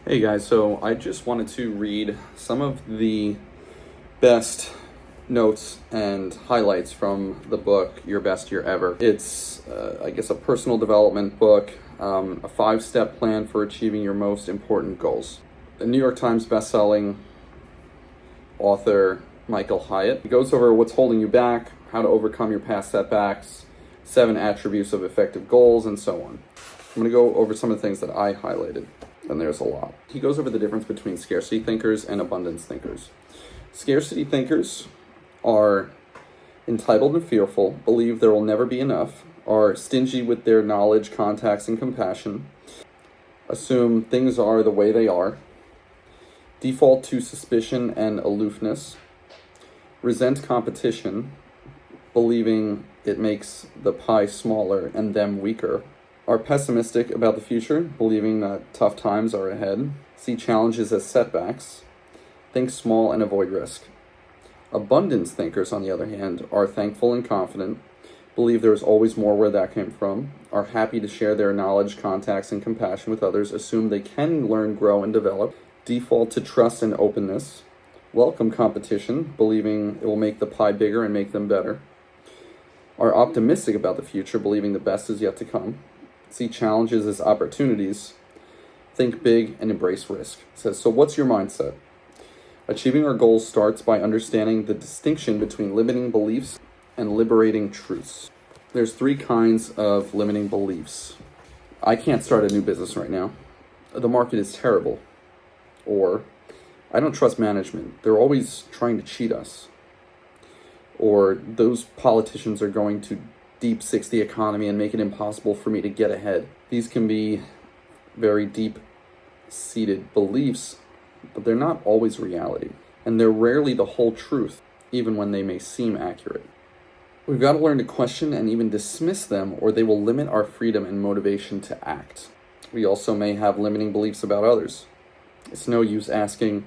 Hey guys, so I just wanted to read some of the best notes and highlights from the book Your Best Year Ever. It's, I guess, a personal development book, a 5-step plan for achieving your most important goals. The New York Times bestselling author Michael Hyatt. He goes over what's holding you back, how to overcome your past setbacks, 7 attributes of effective goals, and so on. I'm going to go over some of the things that I highlighted, and there's a lot. He goes over the difference between scarcity thinkers and abundance thinkers. Scarcity thinkers are entitled and fearful, believe there will never be enough, are stingy with their knowledge, contacts, and compassion, assume things are the way they are, default to suspicion and aloofness, resent competition, believing it makes the pie smaller and them weaker, are pessimistic about the future, believing that tough times are ahead, see challenges as setbacks, think small and avoid risk. Abundance thinkers, on the other hand, are thankful and confident, believe there is always more where that came from, are happy to share their knowledge, contacts, and compassion with others, assume they can learn, grow, and develop, default to trust and openness, welcome competition, believing it will make the pie bigger and make them better, are optimistic about the future, believing the best is yet to come, see challenges as opportunities, think big, and embrace risk. It says, so what's your mindset? Achieving our goals starts by understanding the distinction between limiting beliefs and liberating truths. There's 3 kinds of limiting beliefs. I can't start a new business right now. The market is terrible. Or, I don't trust management. They're always trying to cheat us. Or, those politicians are going to deep six the economy and make it impossible for me to get ahead. These can be very deep-seated beliefs, but they're not always reality. And they're rarely the whole truth, even when they may seem accurate. We've got to learn to question and even dismiss them, or they will limit our freedom and motivation to act. We also may have limiting beliefs about others. It's no use asking,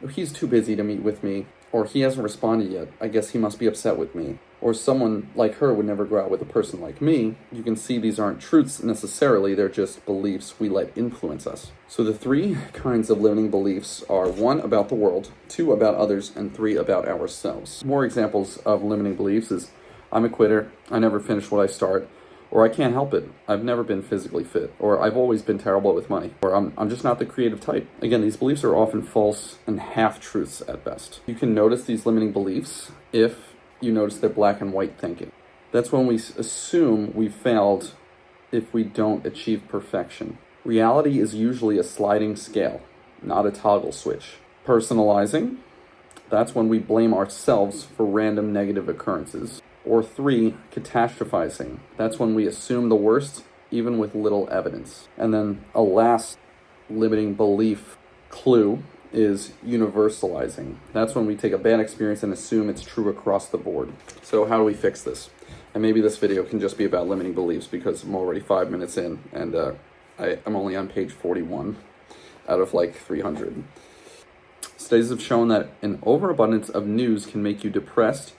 oh, he's too busy to meet with me, or he hasn't responded yet, I guess he must be upset with me, or someone like her would never go out with a person like me. You can see these aren't truths necessarily, they're just beliefs we let influence us. So the 3 kinds of limiting beliefs are 1 about the world, 2 about others, and 3 about ourselves. More examples of limiting beliefs is, I'm a quitter, I never finish what I start, or I can't help it, I've never been physically fit, or I've always been terrible with money, or I'm just not the creative type. Again, these beliefs are often false and half-truths at best. You can notice these limiting beliefs if you notice their black and white thinking. That's when we assume we failed if we don't achieve perfection. Reality is usually a sliding scale, not a toggle switch. Personalizing, that's when we blame ourselves for random negative occurrences. Or 3, catastrophizing. That's when we assume the worst, even with little evidence. And then a last limiting belief clue is universalizing. That's when we take a bad experience and assume it's true across the board. So how do we fix this? And maybe this video can just be about limiting beliefs because I'm already 5 minutes in and I'm only on page 41 out of like 300. Studies have shown that an overabundance of news can make you depressed,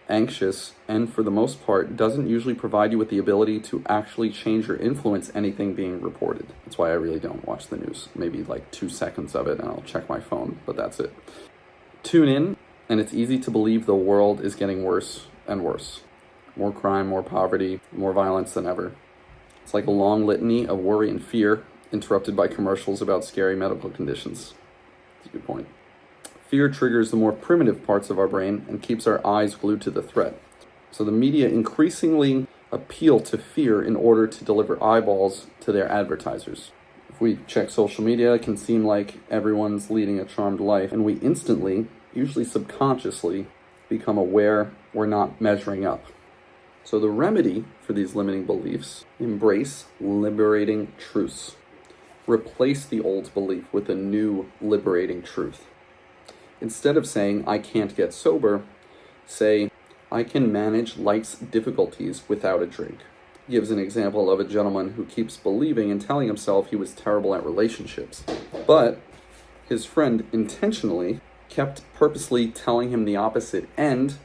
anxious, and for the most part doesn't usually provide you with the ability to actually change or influence anything being reported. That's why I really don't watch the news. Maybe like 2 seconds of it and I'll check my phone, but that's it. Tune in, and it's easy to believe the world is getting worse and worse. More crime, more poverty, more violence than ever. It's like a long litany of worry and fear interrupted by commercials about scary medical conditions. That's a good point. Fear triggers the more primitive parts of our brain and keeps our eyes glued to the threat. So the media increasingly appeal to fear in order to deliver eyeballs to their advertisers. If we check social media, it can seem like everyone's leading a charmed life, and we instantly, usually subconsciously, become aware we're not measuring up. So the remedy for these limiting beliefs, embrace liberating truths. Replace the old belief with a new liberating truth. Instead of saying, I can't get sober, say, I can manage life's difficulties without a drink. He gives an example of a gentleman who keeps believing and telling himself he was terrible at relationships. But his friend intentionally kept purposely telling him the opposite and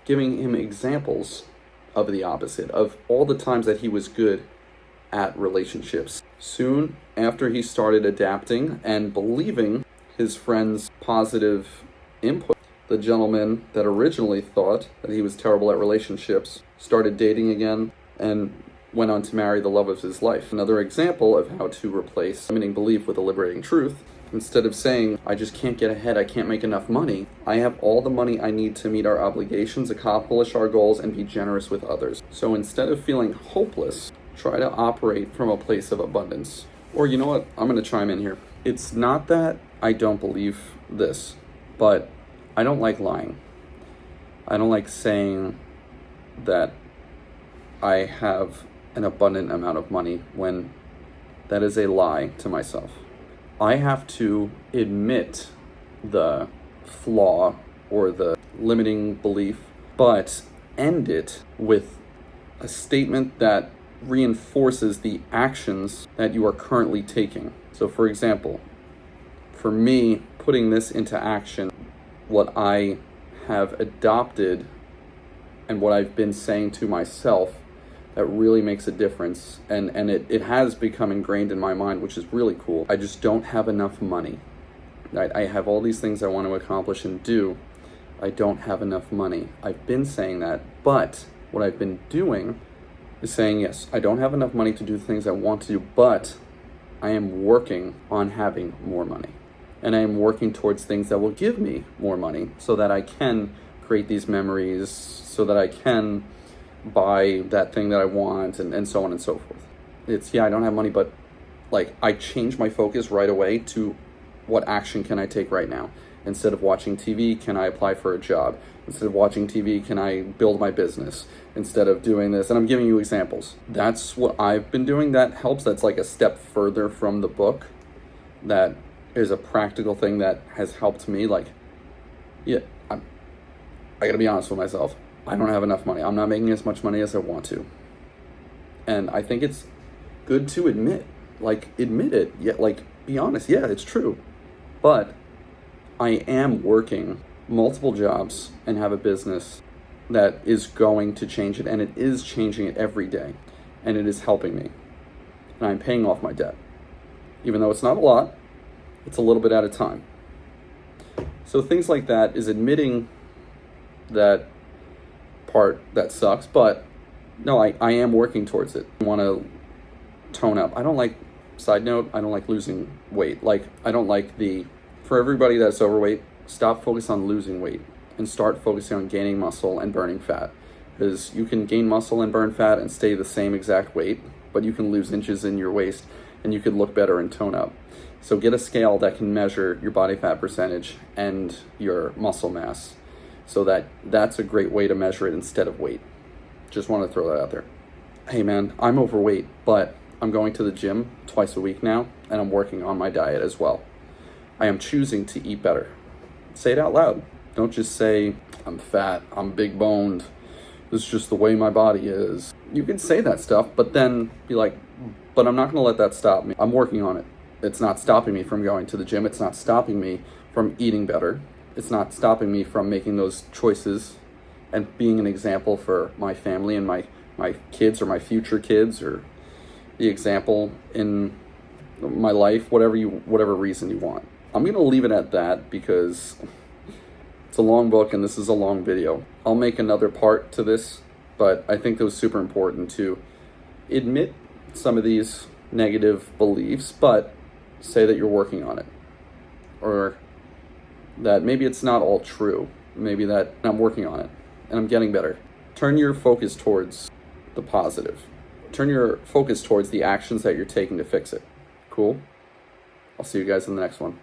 giving him examples of the opposite, of all the times that he was good at relationships. Soon after he started adapting and believing his friend's positive input, the gentleman that originally thought that he was terrible at relationships started dating again and went on to marry the love of his life. Another example of how to replace limiting belief with a liberating truth. Instead of saying, I just can't get ahead, I can't make enough money, I have all the money I need to meet our obligations, accomplish our goals, and be generous with others. So instead of feeling hopeless, try to operate from a place of abundance. Or you know what? I'm going to chime in here. It's not that I don't believe this, but I don't like lying. I don't like saying that I have an abundant amount of money when that is a lie to myself. I have to admit the flaw or the limiting belief, but end it with a statement that reinforces the actions that you are currently taking. So for example, for me, putting this into action, what I have adopted and what I've been saying to myself, that really makes a difference, and it has become ingrained in my mind, which is really cool. I just don't have enough money. I have all these things I want to accomplish and do. I don't have enough money. I've been saying that, but what I've been doing is saying, yes, I don't have enough money to do the things I want to do, but I am working on having more money. And I am working towards things that will give me more money so that I can create these memories, so that I can buy that thing that I want, and so on and so forth. It's, yeah, I don't have money, but like I change my focus right away to what action can I take right now. Instead of watching TV, can I apply for a job? Instead of watching TV, can I build my business? Instead of doing this, and I'm giving you examples. That's what I've been doing. That helps. That's like a step further from the book. That is a practical thing that has helped me. Like, yeah, I gotta be honest with myself. I don't have enough money. I'm not making as much money as I want to. And I think it's good to admit it. Yeah, like, be honest. Yeah, it's true. But I am working multiple jobs and have a business that is going to change it, and it is changing it every day, and it is helping me. And I'm paying off my debt. Even though it's not a lot, it's a little bit at a time. So things like that is admitting that part that sucks, but no, I am working towards it. I want to tone up. I don't like, side note, I don't like losing weight. Like, I don't like for everybody that's overweight, stop focusing on losing weight and start focusing on gaining muscle and burning fat. Because you can gain muscle and burn fat and stay the same exact weight, but you can lose inches in your waist and you could look better and tone up. So get a scale that can measure your body fat percentage and your muscle mass. So that's a great way to measure it instead of weight. Just want to throw that out there. Hey man, I'm overweight, but I'm going to the gym twice a week now, and I'm working on my diet as well. I am choosing to eat better. Say it out loud. Don't just say, I'm fat, I'm big boned, this is just the way my body is. You can say that stuff, but then be like, but I'm not going to let that stop me. I'm working on it. It's not stopping me from going to the gym. It's not stopping me from eating better. It's not stopping me from making those choices and being an example for my family and my kids or my future kids, or the example in my life, whatever reason you want. I'm going to leave it at that because it's a long book and this is a long video. I'll make another part to this, but I think it was super important to admit some of these negative beliefs, but say that you're working on it, or that maybe it's not all true. Maybe that I'm working on it and I'm getting better. Turn your focus towards the positive. Turn your focus towards the actions that you're taking to fix it. Cool? I'll see you guys in the next one.